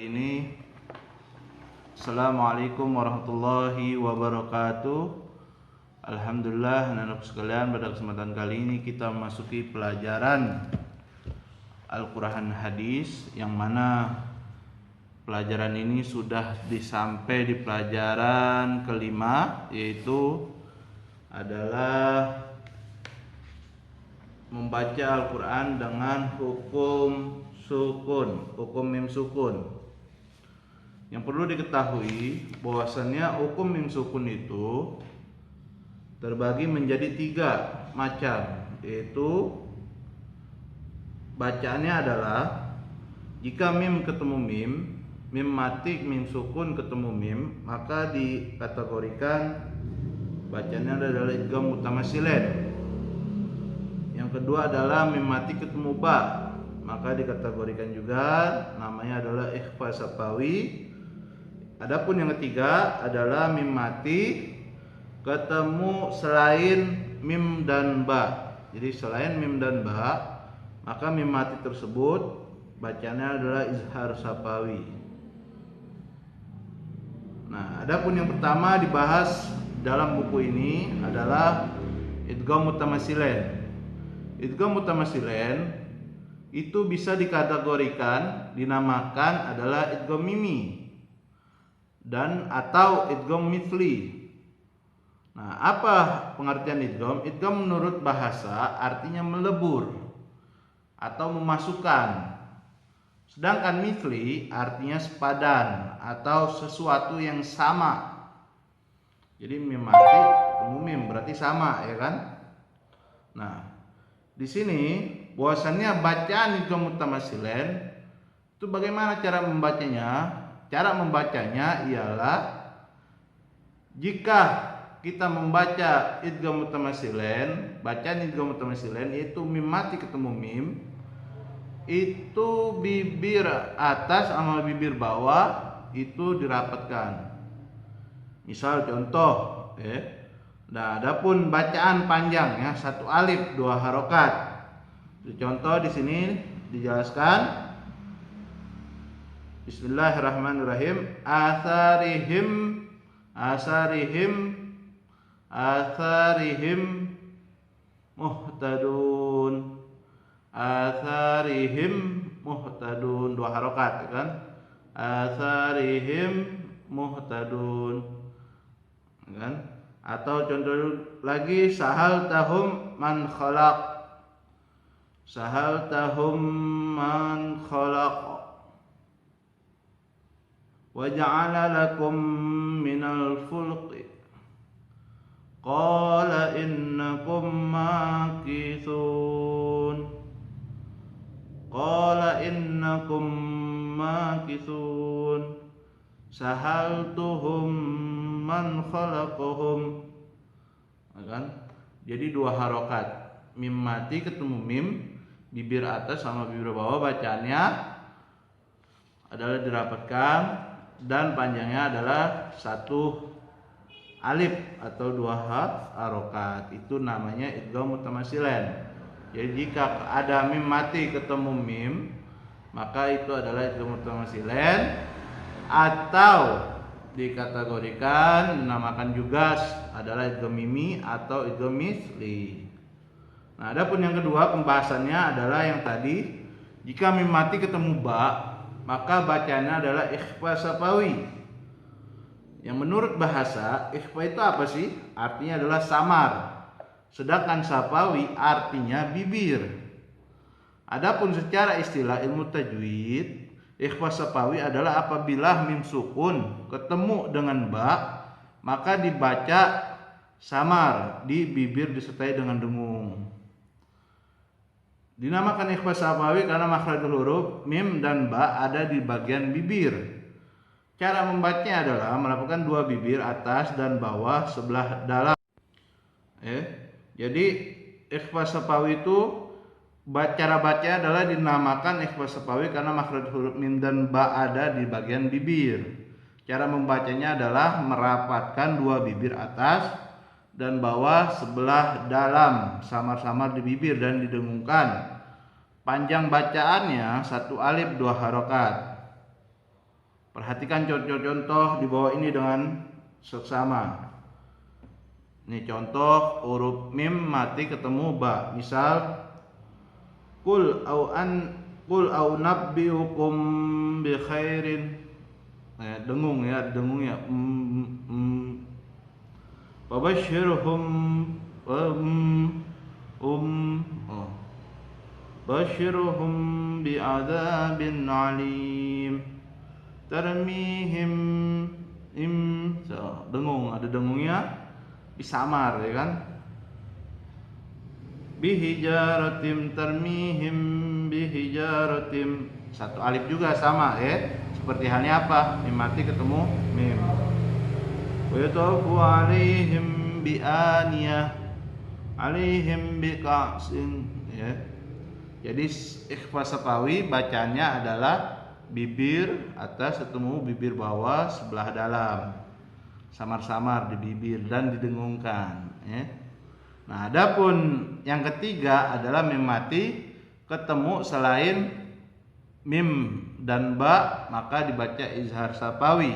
Ini Assalamualaikum warahmatullahi wabarakatuh. Alhamdulillah, anak-anak sekalian, pada kesempatan kali ini kita memasuki pelajaran Al-Quran Hadis, yang mana pelajaran ini sudah sampai di pelajaran kelima, yaitu adalah membaca Al-Quran dengan hukum sukun, hukum mim sukun. Yang perlu diketahui bahwasannya hukum mim sukun itu terbagi menjadi 3 macam, yaitu bacaannya adalah jika mim ketemu mim mati, mim sukun ketemu mim, maka dikategorikan bacaannya adalah idgham mutamatsilain. Yang kedua adalah mim mati ketemu ba, maka dikategorikan juga namanya adalah ikhfa safawi. Adapun yang ketiga adalah mim mati ketemu selain mim dan ba. Jadi selain mim dan ba, maka mim mati tersebut bacanya adalah izhar safawi. Nah, adapun yang pertama dibahas dalam buku ini adalah idgham mutamatsilain. Idgham mutamatsilain itu bisa dikategorikan, dinamakan adalah idgham mimi dan atau idgham mithli. Nah, apa pengertian idgham? Idgham menurut bahasa artinya melebur atau memasukkan. Sedangkan mithli artinya sepadan atau sesuatu yang sama. Jadi mim mati ketemu mim berarti sama, ya kan? Nah, di sini bahwasannya bacaan idgham mutamatsilain itu bagaimana cara membacanya? Cara membacanya ialah jika kita membaca idgham mutamatsilain, bacaan idgham mutamatsilain yaitu mim mati ketemu mim, itu bibir atas sama bibir bawah itu dirapatkan. Misal contoh, nah, adapun bacaan panjang ya, 1 alif 2 harokat. Contoh di sini dijelaskan. Bismillahirrahmanirrahim. Atharihim muhtadun. Atharihim muhtadun 2 harokat, ya kan? Atharihim muhtadun, kan? Atau contoh lagi, sahal tahum man khalaq. Sahal tahum man khalaq. Wa ja'ala lakum minal fulqi. Qala innakum makithun. Qala innakum makithun. Sahaltuhum man khalaqahum, kan? Jadi 2 harokat, mim mati ketemu mim, bibir atas sama bibir bawah bacaannya adalah dirapatkan dan panjangnya adalah 1 alif atau 2 harokat. Itu namanya idgham mutamatsilain. Jadi jika ada mim mati ketemu mim, maka itu adalah idgham mutamatsilain, atau dikategorikan dinamakan juga adalah idgham mimi atau idgham mithli. Nah, adapun yang kedua pembahasannya adalah yang tadi, jika mim mati ketemu ba, maka bacanya adalah ikhfa safawi. Yang menurut bahasa, ikhfa itu apa sih? Artinya adalah samar. Sedangkan safawi artinya bibir. Adapun secara istilah ilmu tajwid, ikhfa safawi adalah apabila mim sukun ketemu dengan ba, maka dibaca samar di bibir disertai dengan dengung. Dinamakan ikhfa safawi karena makhrajul huruf mim dan ba ada di bagian bibir. Cara membacanya adalah melakukan 2 bibir atas dan bawah sebelah dalam. Jadi ikhfa safawi itu cara baca adalah dinamakan ikhfa safawi karena makhraj huruf mim dan ba ada di bagian bibir. Cara membacanya adalah merapatkan 2 bibir atas dan bawah sebelah dalam, samar-samar di bibir dan didengungkan. Panjang bacaannya 1 alif 2 harokat. Perhatikan contoh-contoh di bawah ini dengan seksama. Ini contoh huruf mim mati ketemu ba. Misal Qul au nabbiukum bi khairin. Dengung ya. Babashirhum Bashirhum bi'adzabin alim. Tarmihim dengung, ada dengungnya disamar ya kan. Bihijaratim tarmihim bihijaratim, satu alif juga sama ya. Seperti halnya apa? Mim mati ketemu mim. Wa yatafu alaihim bi'aniyah alaihim biqasin ya. Jadi ikhfa safawi bacanya adalah bibir atas ketemu bibir bawah sebelah dalam, samar-samar di bibir dan didengungkan ya. Nah, adapun yang ketiga adalah mim mati ketemu selain mim dan ba, maka dibaca izhar safawi.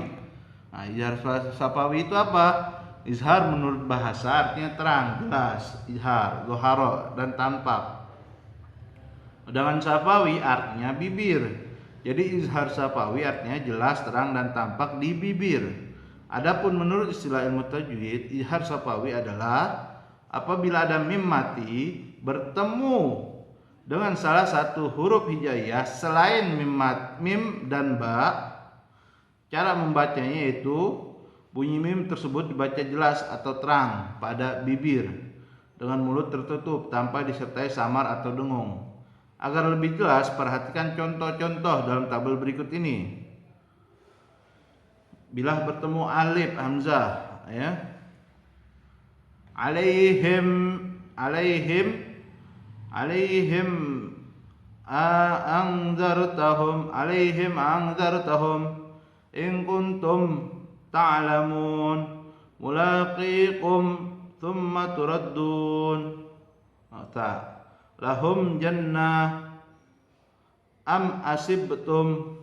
Nah, izhar safawi itu apa? Izhar menurut bahasa artinya terang, jelas, izhar, zoharo dan tampak. Sedangkan safawi artinya bibir. Jadi izhar safawi artinya jelas, terang dan tampak di bibir. Adapun menurut istilah ilmu tajwid, izhar safawi adalah apabila ada mim mati bertemu dengan salah satu huruf hijaiyah selain mim dan ba. Cara membacanya yaitu bunyi mim tersebut dibaca jelas atau terang pada bibir dengan mulut tertutup tanpa disertai samar atau dengung. Agar lebih jelas, perhatikan contoh-contoh dalam tabel berikut ini. Bila bertemu alif hamzah ya. Alaihim anzartahum in kuntum ta'lamun mulaqikum thumma turaddun. Lahum jannah am asibtum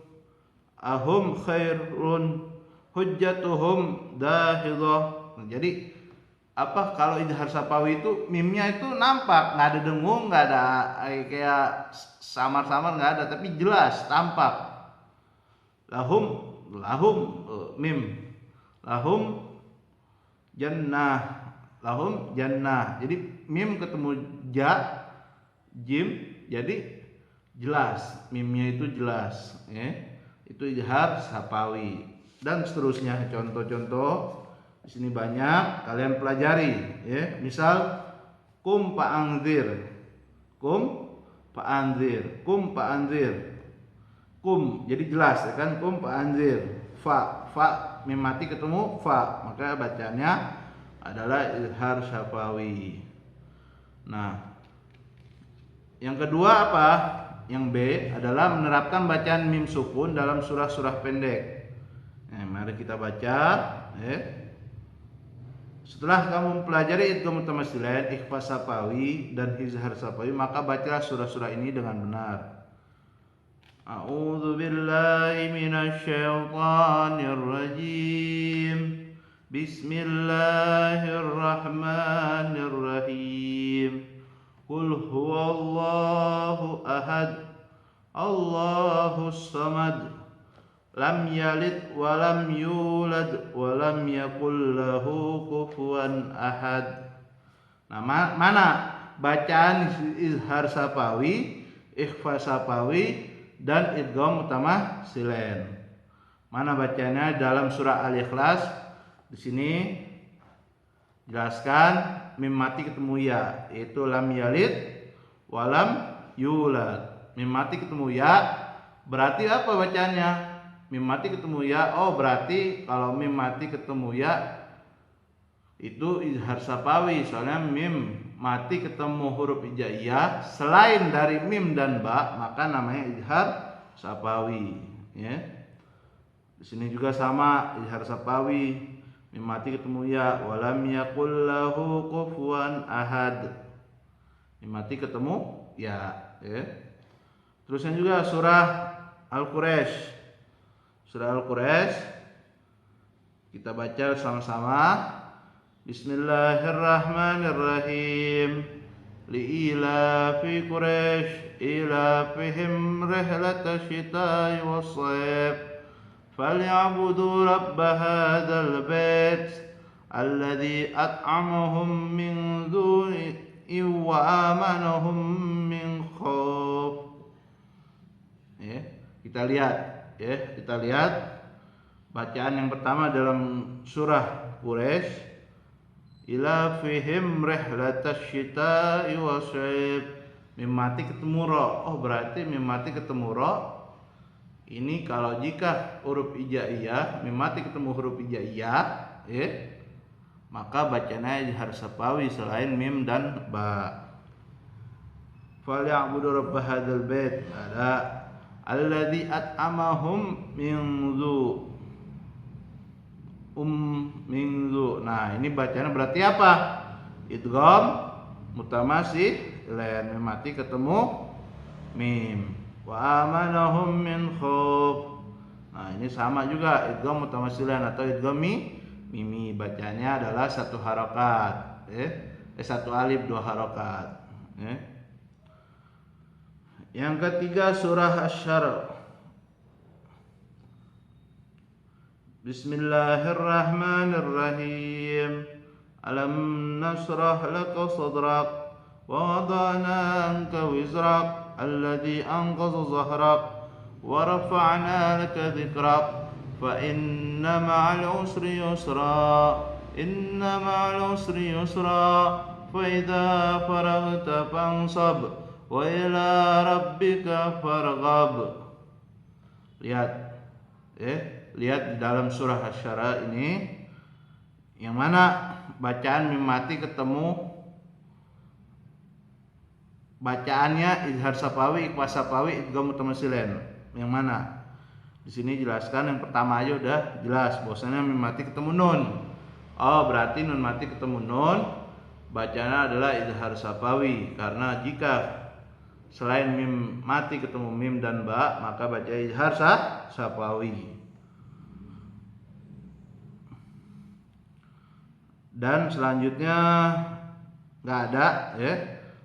ahum khairun hujjatuhum dahidah. Jadi apa, kalau izhar safawi itu mimnya itu nampak, nggak ada dengung, nggak ada kayak samar-samar, nggak ada, tapi jelas tampak. Lahum mim, lahum jannah, jadi mim ketemu jim, jadi jelas, mimnya itu jelas ya. Itu izhar safawi dan seterusnya. Contoh-contoh di sini banyak, kalian pelajari ya. Misal kum fa'anzir, kum jadi jelas ya kan, kum fa'anzir. Fa mim mati ketemu fa, maka bacanya adalah izhar safawi. Nah, yang kedua apa? Yang B adalah menerapkan bacaan mim sukun dalam surah-surah pendek. Nah, mari kita baca ya. Setelah kamu mempelajari idgham mutamattsilain, ikhfa safawi dan izhar safawi, maka bacalah surah-surah ini dengan benar. A'udzu billahi minasy syaithanir rajim. Bismillahirrahmanirrahim. Qul huwallahu ahad, Allahus samad, lam yalid wa lam yulad wa lam yakul lahu kufuwan ahad. Nah, mana bacaan izhar safawi, ikhfa safawi dan idgham mutamattsilain? Mana bacanya dalam surah Al-Ikhlas? Di sini jelaskan mim mati ketemu ya, yaitu lam yalid wa lam yulad. Mim mati ketemu ya, berarti apa bacanya? Mim mati ketemu ya, oh berarti kalau mim mati ketemu ya itu izhar safawi. Soalnya mim mati ketemu huruf hijaiyah selain dari mim dan ba, maka namanya izhar safawi ya. Di sini juga sama, izhar safawi, mim mati ketemu ya, walam yakul lahu kufuwan ahad. Mim mati ketemu ya. Terusnya juga surah Al-Quraisy. Surah Al-Quraisy. Kita baca sama-sama. Bismillahirrahmanirrahim. Li'ilafi Quraisy ilafihim rihlatash shita'i was-shayf falyabudu rabb hadzal bait alladzi at'amahum min ju'in wa amanahum min khauf. Kita lihat bacaan yang pertama dalam surah Quraisy. Ila fihim rihlatash shita'i was-shayf. Mim mati ketemu ro. Oh, berarti mim mati ketemu ro. Ini kalau jika huruf hijaiyah, mim mati ketemu huruf hijaiyah, maka bacanya harus sapawi selain mim dan ba. Falyabudu rabb hadzal bait. Ada alladzi at'amahum min minggu. Nah, ini bacanya berarti apa? Idgham mutamasih lain mim mati ketemu mim. Wa amanahum min khauf. Nah, ini sama juga idgham mutamasilan atau idgham mimi. Bacanya adalah satu harokat, satu alif dua harokat. Yang ketiga surah Asy-Syarh. Bismillahirrahmanirrahim. Alam nasrah laka sadrak wa wada'na anka wizrak alladhi anqadha zahrak wa rafa'na laka dhikrak fa inna ma'al usri yusra inna ma'al usri yusra fa idza faraghta fansab wa ila rabbika farghab. Lihat di dalam surah Asy-Syarh ini yang mana bacaan mim mati ketemu bacaannya izhar sapawi, ikhfa sapawi, idgham mutamasilan. Yang mana? Di sini jelaskan yang pertama aja udah jelas bahwasanya mim mati ketemu nun. Oh, berarti nun mati ketemu nun bacanya adalah izhar sapawi, karena jika selain mim mati ketemu mim dan ba maka baca izhar sapawi. Dan selanjutnya nggak ada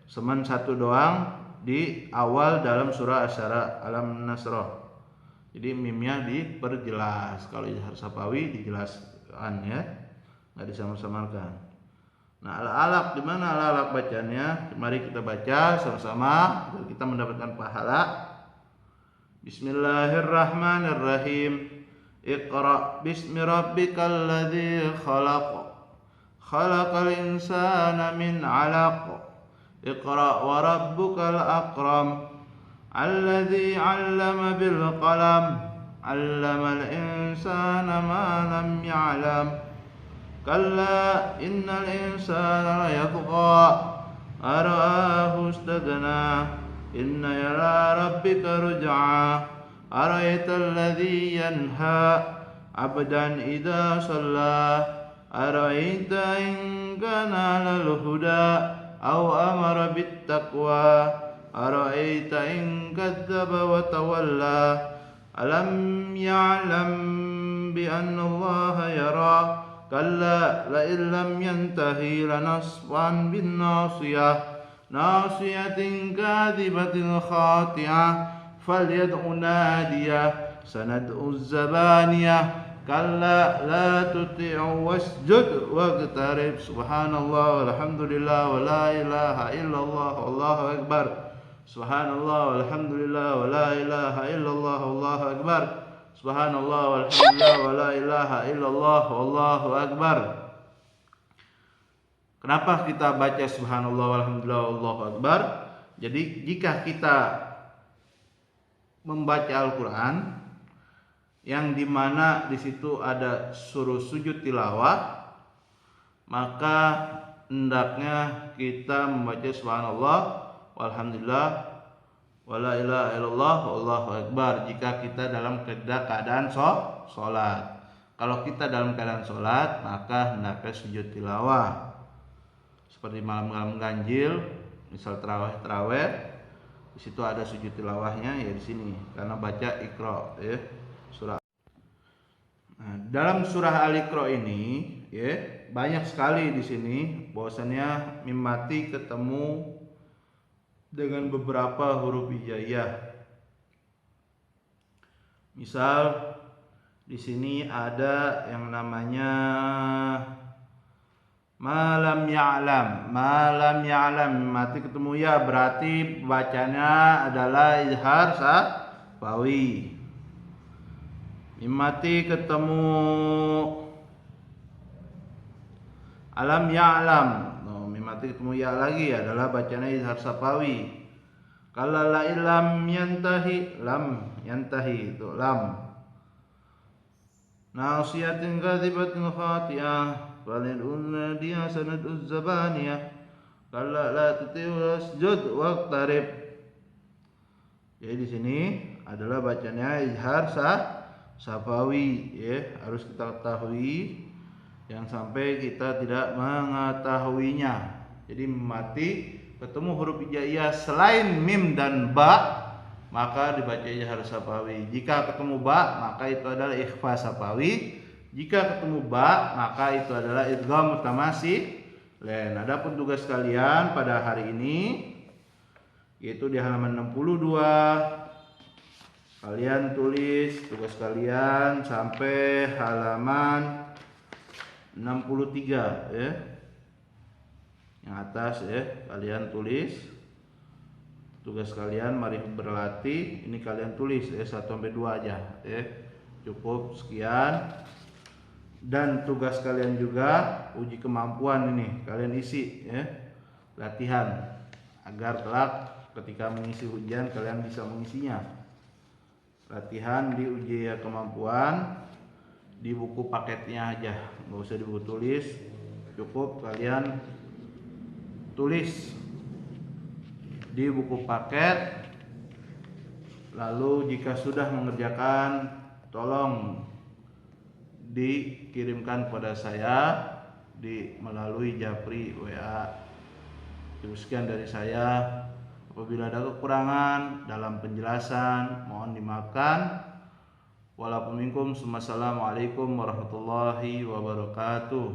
semen satu doang di awal dalam surah Asy-Syarh Alam Nasrah. Jadi mimnya diperjelas, kalau izhar sapawi dijelaskan nggak disamar-samarkan. Nah, al-alaq di mana al-alaq bacanya? Mari kita baca sama-sama agar kita mendapatkan pahala. Bismillahirrahmanirrahim. Iqra bismi rabbikal ladzi khalaq. Khalaqal insana min 'alaq. Iqra wa rabbukal akram. Alladzi 'allama bil qalam. 'Allamal insana ma lam ya'lam. Kalla innal insana layatgha ara'ahu istaghna inna ila rabbika ruj'a ara'aital ladzi yanha 'abdan idza shalla ara'aita in kana lal huda aw amara bit taqwa ara'aita in kadzdzaba wa tawalla alam ya'lam bi anna allaha yara kalla la illam yantahi lanasfan bin nasiyah nasiyatin kadhibatin khati'ah falyad'u nadiyah sanad'u zabaniyah kalla la tuti'u wasjud waqtarib. Subhanallah walhamdulillah wa la ilaha illallah wallahu akbar. Subhanallah walhamdulillah wa la ilaha illallah wallahu akbar. Subhanallah walhamdulillah wa la ilaha illallah wallahu akbar. Kenapa kita baca subhanallah walhamdulillah wallahu akbar? Jadi jika kita membaca Al-Qur'an yang dimana di situ ada suruh sujud tilawah, maka hendaknya kita membaca subhanallah walhamdulillah wala ilaha illallah wallahu akbar jika kita dalam keadaan sholat. Kalau kita dalam keadaan sholat, maka hendaknya sujud tilawah. Seperti malam-malam ganjil, misal tarawih, di situ ada sujud tilawahnya ya di sini, karena baca Iqra surah. dalam surah Al-Iqra ini ya banyak sekali di sini bahwasannya mim mati ketemu dengan beberapa huruf hijaiyah. Misal di sini ada yang namanya malam ya'lam. Malam ya'lam mati ketemu ya berarti bacanya adalah izhar safawi. Mati ketemu alam ya'lam. Mati ketemu ya lagi adalah bacanya izhar safawi. Kalau la ilam yantahi, lam yantahi itu lam. Nasiyatin kadhibatin khati'ah, falidun dia sanaduz zabaniyah. Kalau la tuti'u wasjud waqtarib. Jadi di sini adalah bacanya izhar safawi ya, harus kita ketahui jangan sampai kita tidak mengetahuinya. Jadi mati ketemu huruf hijaiyah selain mim dan ba maka dibaca izhar safawi. Jika ketemu ba maka itu adalah ikhfa safawi. Jika ketemu ba maka itu adalah idgham mutamatsil. Adapun tugas kalian pada hari ini yaitu di halaman 62 kalian tulis tugas kalian sampai halaman 63 ya. Yang atas ya kalian tulis tugas kalian, mari berlatih. Ini kalian tulis ya 1 sampai 2 aja ya. Cukup sekian. Dan tugas kalian juga uji kemampuan ini kalian isi ya. Latihan agar kelak ketika mengisi ujian kalian bisa mengisinya. Latihan di uji kemampuan di buku paketnya aja, nggak usah di buku tulis. Cukup kalian tulis di buku paket. Lalu jika sudah mengerjakan tolong dikirimkan kepada saya melalui Japri WA. Sekian dari saya. Apabila ada kekurangan dalam penjelasan mohon dimaafkan. Walaupun minkum. Wassalamualaikum warahmatullahi wabarakatuh.